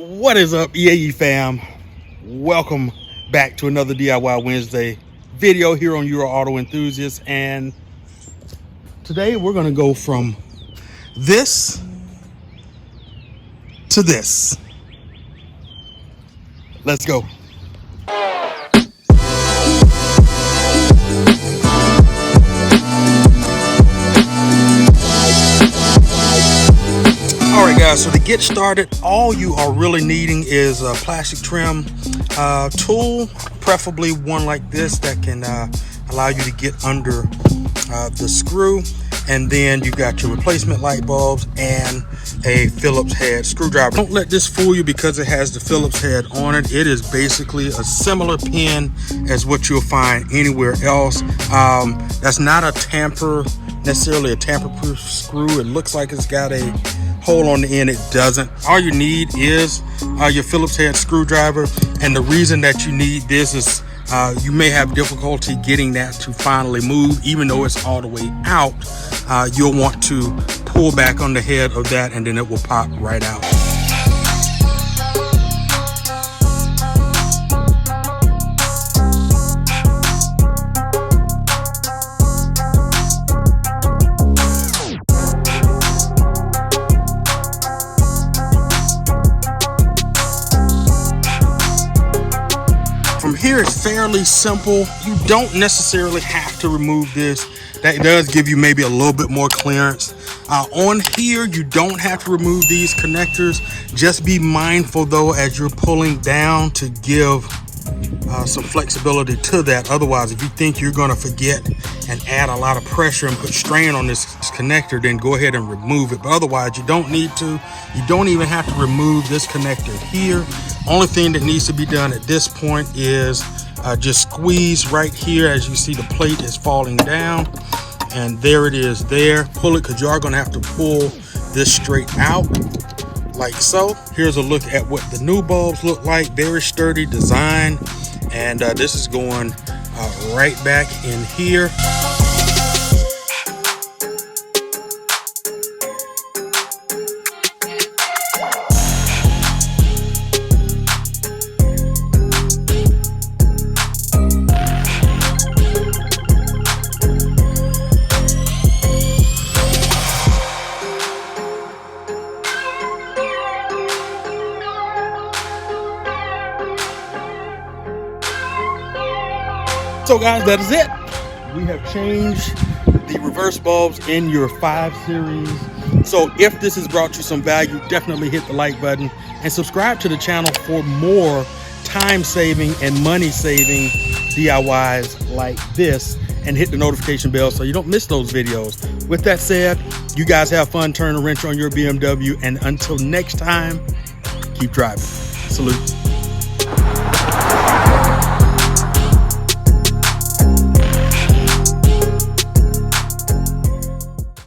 What is up, EAE fam? Welcome back to another DIY Wednesday video here on EuroAutoEnthusiast, and today we're going to go from this to this. Let's go. All right, guys, so to get started, all you are really needing is a plastic trim tool, preferably one like this that can allow you to get under the screw. And then you got your replacement light bulbs and a Phillips head screwdriver. Don't let this fool you because it has the Phillips head on it. It is basically a similar pin as what you'll find anywhere else. That's not necessarily a tamper-proof screw. It looks like it's got a hole on the end. It doesn't. All you need is your Phillips head screwdriver, and the reason that you need this is you may have difficulty getting that to finally move. Even though it's all the way out, you'll want to pull back on the head of that, and then it will pop right out. From here, it's fairly simple. You don't necessarily have to remove this. That does give you maybe a little bit more clearance. On here, you don't have to remove these connectors. Just be mindful though as you're pulling down to give some flexibility to that. Otherwise, if you think you're going to forget and add a lot of pressure and put strain on this connector, then go ahead and remove it. But otherwise, you don't need to. You don't even have to remove this connector here. Only thing that needs to be done at this point is just squeeze right here. As you see, the plate is falling down, and there it is there. Pull it, because you are going to have to pull this straight out like so. Here's a look at what the new bulbs look like. Very sturdy design, and this is going right back in here. So guys, that is it. We have changed the reverse bulbs in your 5 series. So if this has brought you some value, definitely hit the like button and subscribe to the channel for more time-saving and money-saving DIYs like this, and hit the notification bell so you don't miss those videos. With that said, you guys have fun turning a wrench on your BMW, and until next time, keep driving. Salute.